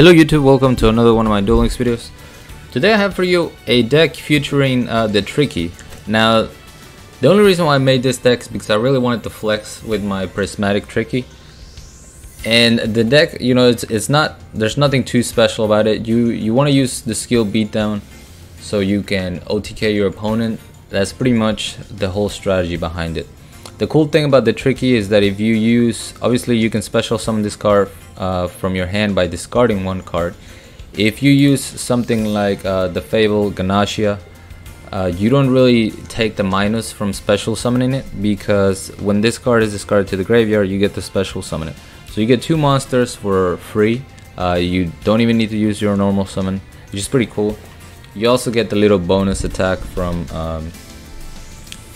Hello YouTube, welcome to another one of my Duel Links videos. Today I have for you a deck featuring the Tricky. Now, the only reason why I made this deck is because I really wanted to flex with my prismatic Tricky. And the deck, you know, it's not, there's nothing too special about it. You want to use the skill beatdown so you can OTK your opponent. That's pretty much the whole strategy behind it. The cool thing about the Tricky is that if you use, obviously you can special summon this card from your hand by discarding one card. If you use something like the Fable Ganashia, you don't really take the minus from special summoning it, because when this card is discarded to the graveyard, you get to special summon it. So you get two monsters for free. You don't even need to use your normal summon, which is pretty cool. You also get the little bonus attack from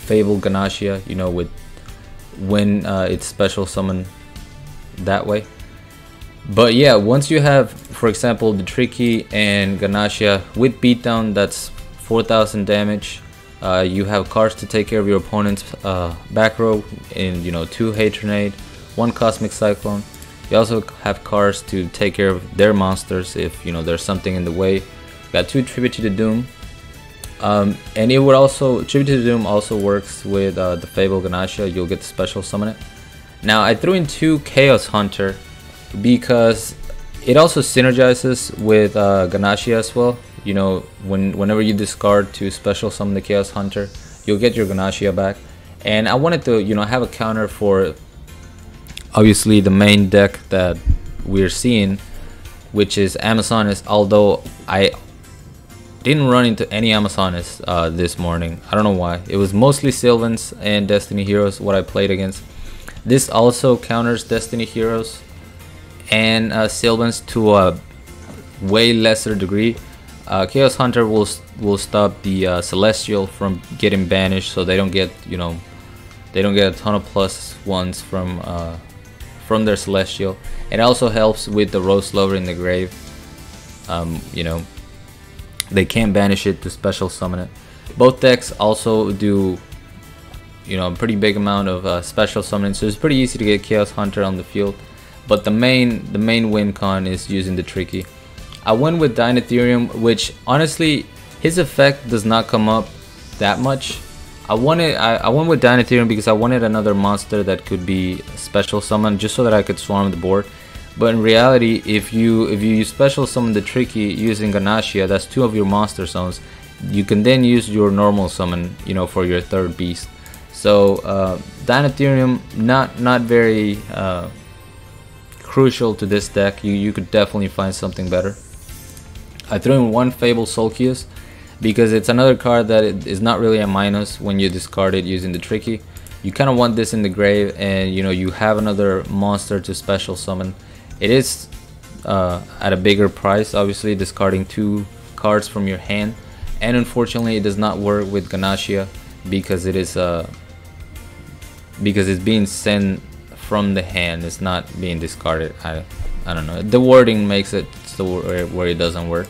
Fable Ganashia, you know, with when it's special summon that way. But yeah, once you have, for example, the Tricky and Ganashia with beatdown, that's 4,000 damage. You have cards to take care of your opponent's back row in, you know, 2 Hate Grenade, 1 Cosmic Cyclone. You also have cards to take care of their monsters if, you know, there's something in the way. Got 2 Tribute to the Doom. And it would also, Tribute to the Doom also works with the Fable Ganashia. You'll get to special summon it. Now I threw in 2 Chaos Hunter because it also synergizes with Ganashia as well. You know, whenever you discard to special summon the Chaos Hunter, you'll get your Ganashia back. And I wanted to, you know, have a counter for obviously the main deck that we're seeing, which is Amazonas. Although I didn't run into any Amazonas this morning. I don't know why. It was mostly Sylvans and Destiny Heroes what I played against. This also counters Destiny Heroes and Sylvans to a way lesser degree. Chaos Hunter will stop the Celestial from getting banished, so they don't get, you know, they don't get a ton of plus ones from their Celestial. It also helps with the Rose Lover in the grave. You know, they can't banish it to special summon it. Both decks also do, you know, a pretty big amount of special summoning, so it's pretty easy to get Chaos Hunter on the field. But the main win con is using the Tricky. I went with Dynatherium, which honestly his effect does not come up that much. I went with Dynatherium because I wanted another monster that could be special summoned, just so that I could swarm the board. But in reality, if you special summon the Tricky using Ganashia, that's 2 of your monster zones. You can then use your normal summon, you know, for your 3rd beast. So Dynatherium not very crucial to this deck. You could definitely find something better. I threw in 1 Fable Sulcius because it's another card that is not really a minus when you discard it using the Tricky. You kind of want this in the grave, and you know, you have another monster to special summon. It is at a bigger price, obviously, discarding 2 cards from your hand, and unfortunately it does not work with Ganashia because it is because it's being sent from the hand. It's not being discarded. I don't know, the wording makes it so where it doesn't work.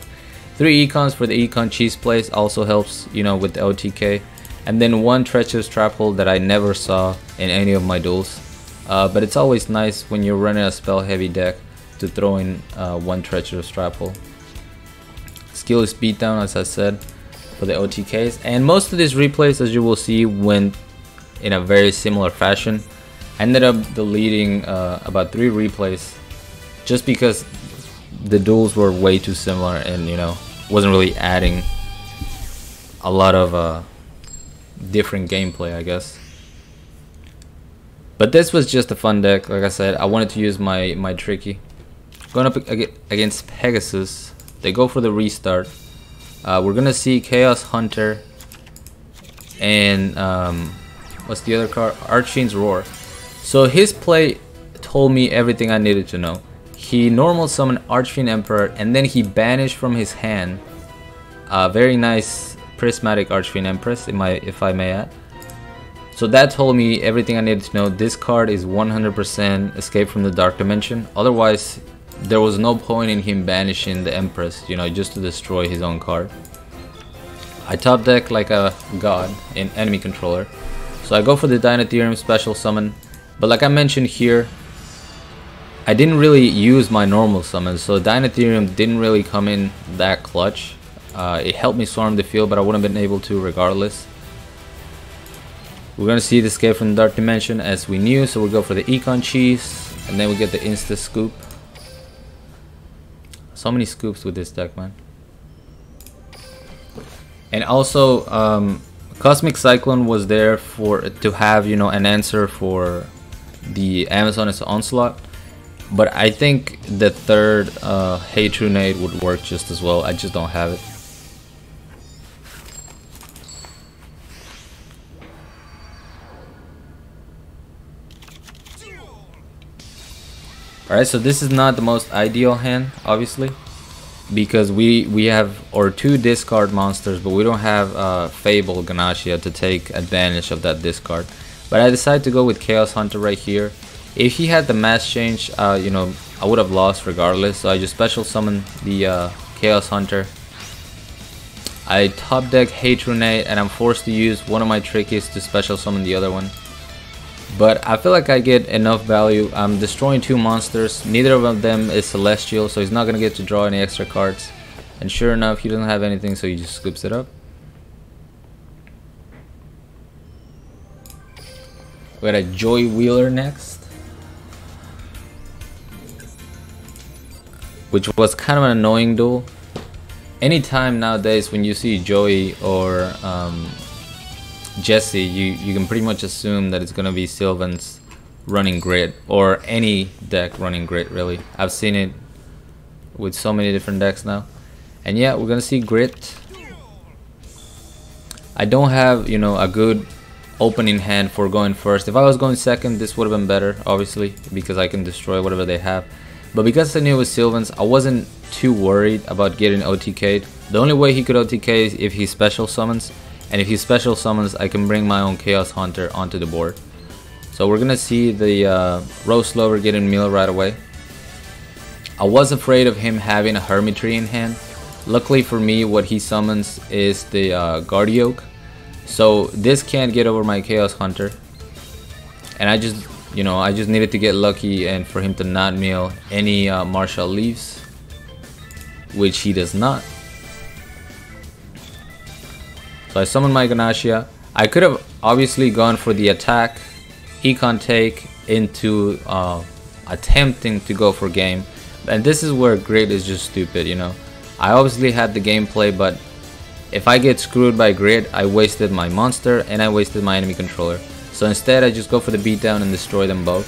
3 econs for the econ cheese plays also helps, you know, with the OTK. And then 1 treacherous trap hole that I never saw in any of my duels. But it's always nice when you're running a spell heavy deck to throw in 1 treacherous trap hole. Skill is beatdown, as I said, for the OTKs. And most of these replays, as you will see, went in a very similar fashion. I ended up deleting about 3 replays just because the duels were way too similar, and you know, wasn't really adding a lot of different gameplay, I guess. But this was just a fun deck. Like I said, I wanted to use my Tricky. Going up against Pegasus, they go for the restart. We're gonna see Chaos Hunter and what's the other card? Archfiend's Roar. So his play told me everything I needed to know. He normal summoned Archfiend Emperor, and then he banished from his hand a very nice prismatic Archfiend Empress, if I may add. So that told me everything I needed to know. This card is 100% Escape from the Dark Dimension. Otherwise, there was no point in him banishing the Empress, you know, just to destroy his own card. I top deck like a god in enemy controller. So I go for the Dynatherium special summon. But like I mentioned here, I didn't really use my normal summons, so Dinotherium didn't really come in that clutch. It helped me swarm the field, but I wouldn't have been able to regardless. We're gonna see the escape from the Dark Dimension as we knew, so we'll go for the Econ Cheese, and then we get the Insta Scoop. So many scoops with this deck, man. And also, Cosmic Cyclone was there to have, you know, an answer for the Amazoness Onslaught. But I think the third Hey True Nade would work just as well. I just don't have it. Alright, so this is not the most ideal hand, obviously, because we have our 2 discard monsters, but we don't have Fable Ganashia to take advantage of that discard. But I decided to go with Chaos Hunter right here. If he had the mass change, you know, I would have lost regardless, so I just special summon the Chaos Hunter. I top deck Hey True Nade, and I'm forced to use one of my trickies to special summon the other one. But I feel like I get enough value. I'm destroying 2 monsters. Neither of them is Celestial, so he's not going to get to draw any extra cards. And sure enough, he doesn't have anything, so he just scoops it up. We got a Joy Wheeler next, which was kind of an annoying duel. Anytime nowadays when you see Joey or Jesse, you can pretty much assume that it's gonna be Sylvan's running Grid, or any deck running Grid, really. I've seen it with so many different decks now. And yeah, we're gonna see Grit. I don't have, you know, a good opening hand for going first. If I was going second, this would have been better, obviously, because I can destroy whatever they have. But because I knew it was Sylvan's, I wasn't too worried about getting OTK'd. The only way he could OTK is if he special summons. And if he special summons, I can bring my own Chaos Hunter onto the board. So we're gonna see the Rose Lover getting meal right away. I was afraid of him having a Hermitry in hand. Luckily for me, what he summons is the Guardioak. So this can't get over my Chaos Hunter. And I just needed to get lucky and for him to not meal any Martial Leaves, which he does not. So I summoned my Ganashia. I could have obviously gone for the attack, Econ take into attempting to go for game. And this is where Grid is just stupid, you know. I obviously had the gameplay, but if I get screwed by Grid, I wasted my monster and I wasted my enemy controller. So instead I just go for the beatdown and destroy them both.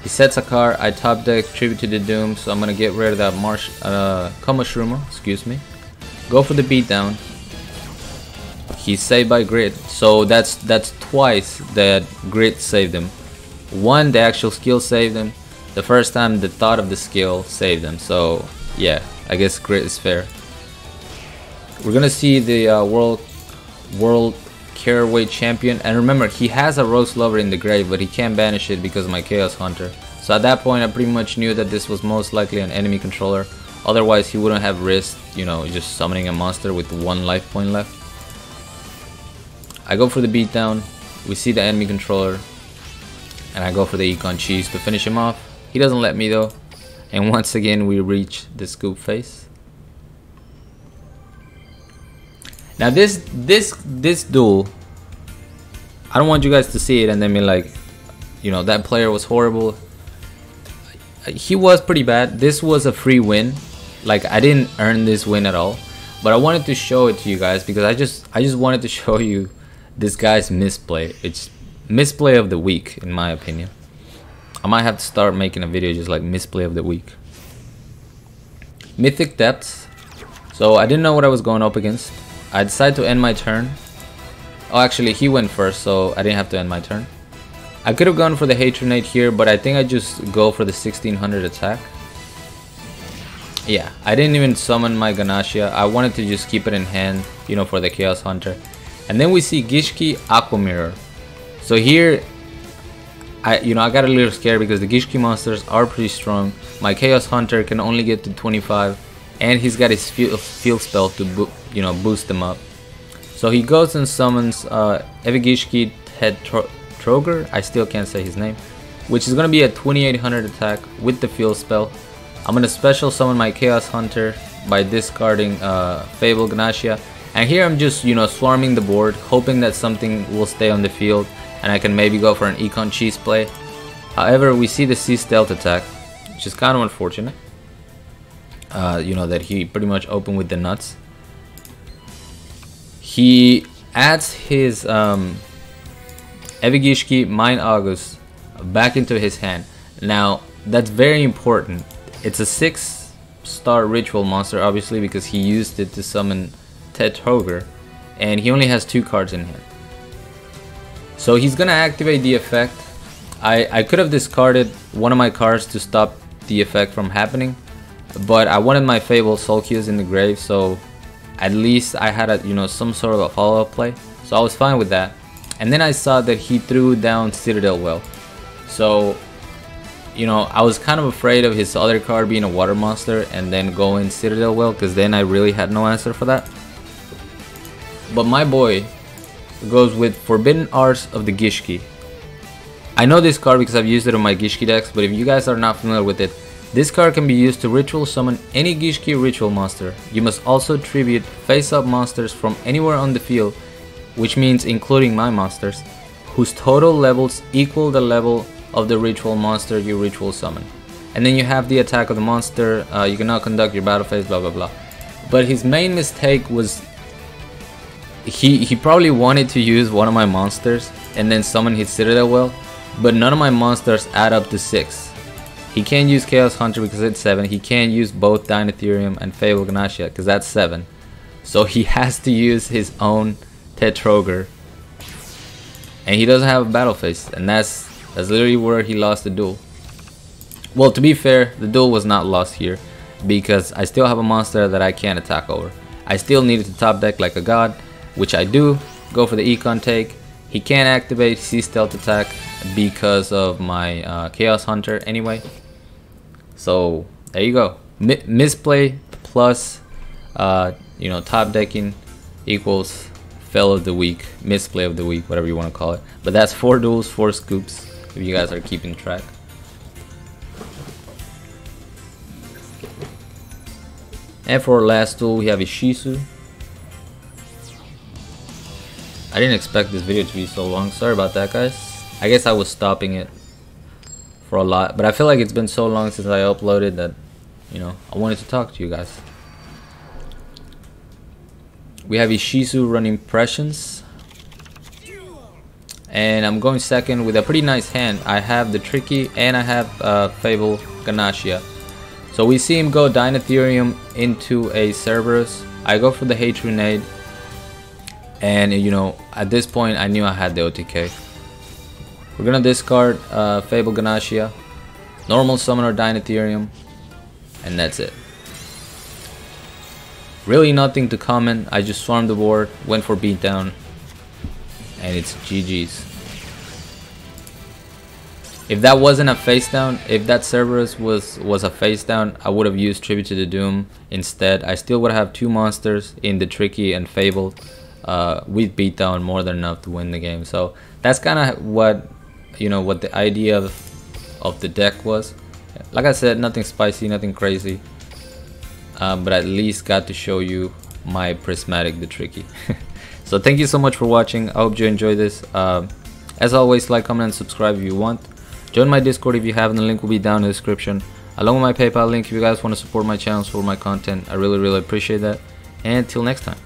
He sets a card, I top deck Tribute to the Doom, so I'm gonna get rid of that Komashroomer, excuse me. Go for the beatdown. He's saved by Grid, so that's twice that Grid saved him. One, the actual skill saved him. The first time, the thought of the skill saved him. So yeah, I guess Grid is fair. We're gonna see the World Caraway Champion, and remember, he has a Rose Lover in the grave, but he can't banish it because of my Chaos Hunter. So at that point, I pretty much knew that this was most likely an enemy controller. Otherwise, he wouldn't have risked, you know, just summoning a monster with 1 life point left. I go for the beatdown. We see the enemy controller, and I go for the Econ Cheese to finish him off. He doesn't let me though, and once again we reach the scoop phase. Now this duel, I don't want you guys to see it and then be like, you know, that player was horrible. He was pretty bad. This was a free win. Like, I didn't earn this win at all, but I wanted to show it to you guys because I just wanted to show you this guy's misplay. It's misplay of the week, in my opinion. I might have to start making a video just like misplay of the week. Mythic Depths. So I didn't know what I was going up against. I decided to end my turn. Oh, actually, he went first, so I didn't have to end my turn. I could have gone for the Hey True Nade here, but I think I just go for the 1600 attack. Yeah, I didn't even summon my Ganashia. I wanted to just keep it in hand, you know, for the Chaos Hunter. And then we see Gishki Aqua Mirror. So here, I got a little scared because the Gishki monsters are pretty strong. My Chaos Hunter can only get to 25, and he's got his field spell to boost them up. So he goes and summons Evigishki Head Troger. I still can't say his name. which is going to be a 2800 attack with the field spell. I'm going to special summon my Chaos Hunter by discarding Fable Ganacia. And here I'm just, you know, swarming the board, hoping that something will stay on the field and I can maybe go for an Econ Cheese play. However, we see the C Stealth attack, which is kind of unfortunate. You know, that he pretty much opened with the nuts. He adds his Evigishki Mind August back into his hand. Now, that's very important. It's a 6-star ritual monster, obviously, because he used it to summon Tetroger, and he only has 2 cards in hand. So he's gonna activate the effect. I could have discarded one of my cards to stop the effect from happening, but I wanted my Fable Sulkius in the grave, so at least I had a, you know, some sort of a follow-up play. So I was fine with that. And then I saw that he threw down Citadel Well. So, you know, I was kind of afraid of his other card being a water monster and then going Citadel Well, because then I really had no answer for that. But my boy goes with Forbidden Arts of the Gishki. I know this card because I've used it on my Gishki decks, but if you guys are not familiar with it, this card can be used to ritual summon any Gishki ritual monster. You must also tribute face-up monsters from anywhere on the field, which means including my monsters, whose total levels equal the level of the ritual monster you ritual summon. And then you have the attack of the monster, you cannot conduct your battle phase, blah blah blah. But his main mistake was he probably wanted to use one of my monsters and then summon his Citadel Well, but none of my monsters add up to 6. He can't use Chaos Hunter because it's 7. He can't use both Dynetherium and Fable Ganacia because that's 7. So he has to use his own Tetroger, and he doesn't have a battle phase, and that's literally where he lost the duel. Well, to be fair, the duel was not lost here because I still have a monster that I can't attack over. I still needed to top deck like a god, which I do. Go for the Econ take. He can't activate C Stealth attack because of my Chaos Hunter anyway. So there you go. Misplay plus you know, top decking equals fail of the week, misplay of the week, whatever you want to call it. But that's 4 duels, 4 scoops, if you guys are keeping track. And for our last duel, we have Ishizu. I didn't expect this video to be so long. Sorry about that, guys. I guess I was stopping it for a lot, but I feel like it's been so long since I uploaded that, you know, I wanted to talk to you guys. We have Ishizu running Prescience, and I'm going second with a pretty nice hand. I have the Tricky and I have Fable Ganacia. So we see him go Dynetherium into a Cerberus. I go for the Hatronade, and you know, at this point I knew I had the OTK. We're gonna discard Fable Ganacia, normal Summoner Dynetherium, and that's it. Really nothing to comment. I just swarmed the board, went for beatdown, and it's GG's. If that wasn't a face down, if that Cerberus was a face down, I would have used Tribute to the Doom instead. I still would have 2 monsters in the Tricky and Fable with beatdown, more than enough to win the game. So that's kind of what, you know, what the idea of the deck was. Like I said, nothing spicy, nothing crazy. But at least got to show you my prismatic, the Tricky. So thank you so much for watching. I hope you enjoyed this. As always, like, comment, and subscribe if you want. Join my Discord if you haven't. The link will be down in the description, along with my PayPal link if you guys want to support my channel, support my content. I really appreciate that. And until next time.